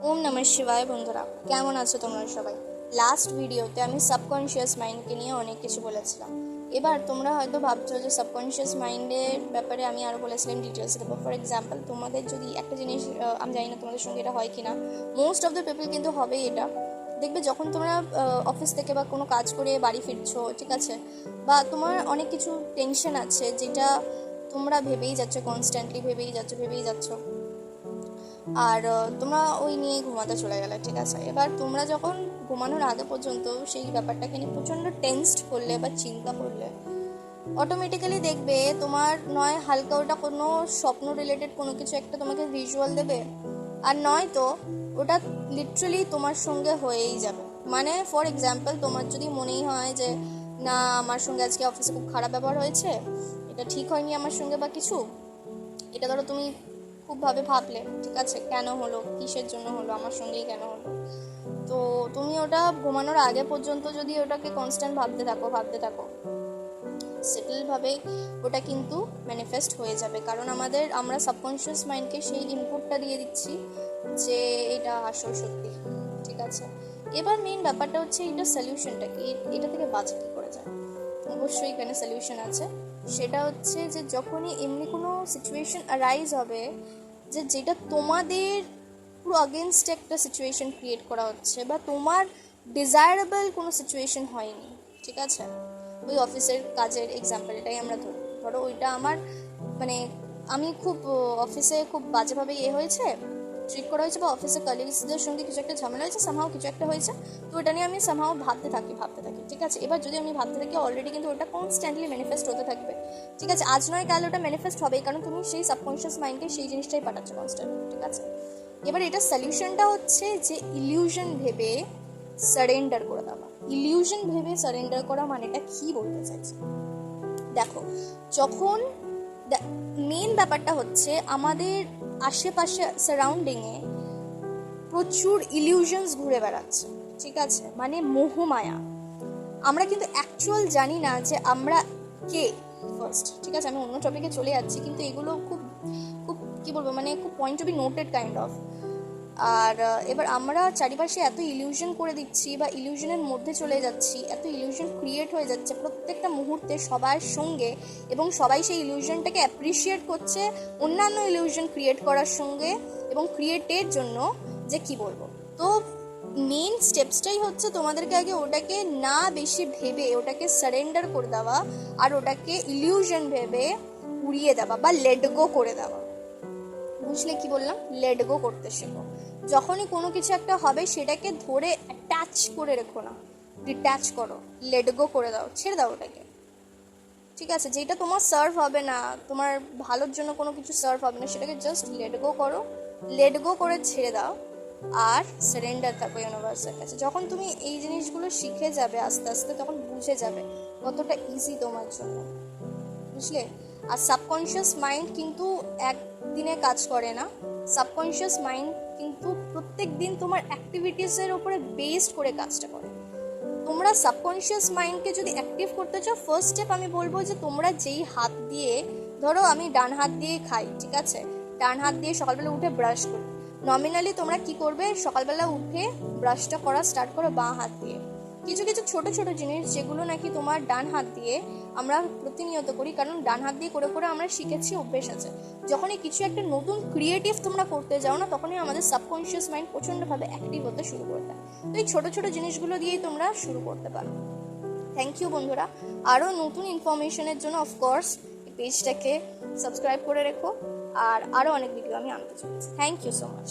ওম নমঃ শিবায়। বন্ধুরা, কেমন আছো তোমরা সবাই? লাস্ট ভিডিওতে আমি সাবকনশিয়াস মাইন্ডকে নিয়ে অনেক কিছু বলেছিলাম। এবার তোমরা হয়তো ভাবছো যে সাবকনশিয়াস মাইন্ডের ব্যাপারে আমি আরও বলেছিলাম ডিটেলসে দেবো। ফর এক্সাম্পল, তোমাদের যদি একটা জিনিস, আমি জানি না তোমাদের সঙ্গে এটা হয় কি না, মোস্ট অফ দ্য পিপল কিন্তু হবেই এটা। দেখবে যখন তোমরা অফিস থেকে বা কোনো কাজ করে বাড়ি ফিরছো, ঠিক আছে, বা তোমার অনেক কিছু টেনশন আছে যেটা তোমরা ভেবেই যাচ্ছ, কনস্ট্যান্টলি ভেবেই যাচ্ছ, আর তোমরা ওই নিয়ে ঘুমাতে চলে গেলে, ঠিক আছে। এবার তোমরা যখন ঘুমানোর আগে পর্যন্ত সেই ব্যাপারটাকে নিয়ে প্রচণ্ড টেনসড করলে বা চিন্তা করলে, অটোমেটিক্যালি দেখবে তোমার নয় হালকা ওটা কোনো স্বপ্ন রিলেটেড কোনো কিছু একটা তোমাকে ভিজুয়াল দেবে, আর নয় তো ওটা লিটারালি তোমার সঙ্গে হয়েই যাবে। মানে ফর এক্সাম্পল, তোমার যদি মনেই হয় যে না, আমার সঙ্গে আজকে অফিসে খুব খারাপ ব্যবহার হয়েছে, এটা ঠিক হয়নি আমার সঙ্গে বা কিছু, এটা ধরো তুমি খুবভাবে ভাবলে, ঠিক আছে, কেন হলো, কিসের জন্য হলো, আমার সঙ্গেই কেন হলো, তো তুমি ওটা ঘুমানোর আগে পর্যন্ত যদি ওটাকে কনস্ট্যান্ট ভাবতে থাকো সেটেলভাবে ওটা কিন্তু ম্যানিফেস্ট হয়ে যাবে। কারণ আমরা সাবকনশিয়াস মাইন্ডকে সেই ইনপুটটা দিয়ে দিচ্ছি যে এটা আসল সত্যি, ঠিক আছে। এবার মেইন ব্যাপারটা হচ্ছে এটা সলিউশনটা কি, এটা থেকে বাঁচা কী করে যায়। অবশ্যই এখানে সলিউশন আছে। সেটা হচ্ছে যে যখনই এমনি কোনো সিচুয়েশন অ্যারাইজ হবে যেটা তোমাদের পুরো আগেনস্ট একটা সিচুয়েশন ক্রিয়েট করা হচ্ছে, বা তোমার ডিজায়ারেবল কোনো সিচুয়েশন হয়নি, ঠিক আছে। ওই অফিসের কাজের এক্সাম্পলটাই আমরা ধরো ওইটা আমার মানে আমি খুব অফিসে খুব বাজেভাবে হয়েছে, ট্রিট করা হয়েছে, বা অফিসের কলিগসদের সঙ্গে কিছু একটা ঝামেলা হয়েছে, সামহাও কিছু একটা হয়েছে, তো ওটা নিয়ে আমি সামহাও ভাবতে থাকি, ঠিক আছে। এবার যদি আমি ভাবতে থাকি, অলরেডি কিন্তু ওটা কনস্ট্যান্টলি ম্যানিফেস্ট হতে থাকবে, ঠিক আছে। আজ নয় কাল ওটা ম্যানিফেস্ট হবেই, কারণ তুমি সেই সাবকনশিয়াস মাইন্ডকে সেই জিনিসটাই পাঠাচ্ছ কনস্ট্যান্টলি, ঠিক আছে। এবার এটা সলিউশনটা হচ্ছে যে ইলিউশন ভেবে সারেন্ডার করে দেওয়া। ইলিউশন ভেবে সারেন্ডার করা মানেটা কি বলতে চাইছে দেখো, যখন মেন ব্যাপারটা হচ্ছে আমাদের আশেপাশে সারাউন্ডিংয়ে প্রচুর ইলিউশনস ঘুরে বেড়াচ্ছে, ঠিক আছে, মানে মোহমায়া। আমরা কিন্তু অ্যাকচুয়াল জানি না যে আমরা কে ফার্স্ট, ঠিক আছে। আমি অন্য টপিকে চলে যাচ্ছি, কিন্তু এগুলো খুব খুব কী বলবো, মানে খুব point to be noted kind of. আর এবার আমরা চারিপাশে এত ইলিউশন করে দিচ্ছি, বা ইলিউশনের মধ্যে চলে যাচ্ছি, এত ইলিউশন ক্রিয়েট হয়ে যাচ্ছে প্রত্যেকটা মুহূর্তে সবার সঙ্গে, এবং সবাই সেই ইলিউশনটাকে অ্যাপ্রিসিয়েট করছে অন্যান্য ইলিউশন ক্রিয়েট করার সঙ্গে এবং ক্রিয়েটের জন্য, যে কি বলবো। তো মেন স্টেপসটাই হচ্ছে তোমাদেরকে আগে ওটাকে না বেশি ভেবে ওটাকে সারেন্ডার করে দেওয়া, আর ওটাকে ইলিউশন ভেবে উড়িয়ে দেওয়া বা লেট গো করে দেওয়া। বুঝলে কি বললাম? লেট গো করতে শেখো। যখনই কোনো কিছু একটা হবে সেটাকে ধরে অ্যাটাচ করে রেখো না, ডিট্যাচ করো, লেট গো করে দাও, ছেড়ে দাও ওটাকে, ঠিক আছে। যেটা তোমার সার্ভ হবে না, তোমার ভালোর জন্য কোনো কিছু সার্ভ হবে না, সেটাকে জাস্ট লেট গো করো, লেট গো করে ছেড়ে দাও, আর সারেন্ডার থাকো ইউনিভার্সের কাছে। যখন তুমি এই জিনিসগুলো শিখে যাবে আস্তে আস্তে, তখন বুঝে যাবে কতটা ইজি তোমার জন্য, বুঝলে। আর সাবকনশিয়াস মাইন্ড কিন্তু একদিনে কাজ করে না। সাবকনশিয়াস মাইন্ড কিন্তু প্রত্যেক দিন তোমার অ্যাক্টিভিটিসের উপরে বেসড করে কাজটা করে। তোমরা সাবকনশিয়াস মাইন্ডকে যদি অ্যাক্টিভ করতে চাও, ফার্স্ট স্টেপ আমি বলবো যে তোমরা যেই হাত দিয়ে, ধরো আমি ডান হাত দিয়ে খাই, ঠিক আছে, ডান হাত দিয়ে সকালবেলা উঠে ব্রাশ করি, নমিনালি তোমরা কি করবে, সকালবেলা উঠে ব্রাশটা করা স্টার্ট করো বাঁ হাত দিয়ে। কিছু কিছু ছোট ছোট জিনিস যেগুলো নাকি তোমার ডান হাত দিয়ে আমরা প্রতিনিয়ত করি, কারণ ডান হাত দিয়ে করে করে আমরা শিখেছি, অভ্যেস আছে। যখনই কিছু একটা নতুন ক্রিয়েটিভ তোমরা করতে যাও না, তখনই আমাদের সাবকনশিয়াস মাইন্ড প্রচণ্ডভাবে অ্যাক্টিভ হতে শুরু করে দেয়। তো এই ছোটো ছোটো জিনিসগুলো দিয়েই তোমরা শুরু করতে পারো। থ্যাংক ইউ বন্ধুরা। আরও নতুন ইনফরমেশনের জন্য অফকোর্স এই পেজটাকে সাবস্ক্রাইব করে রেখো, আর আরও অনেক ভিডিও আমি আনতে চলেছি। Thank you so much.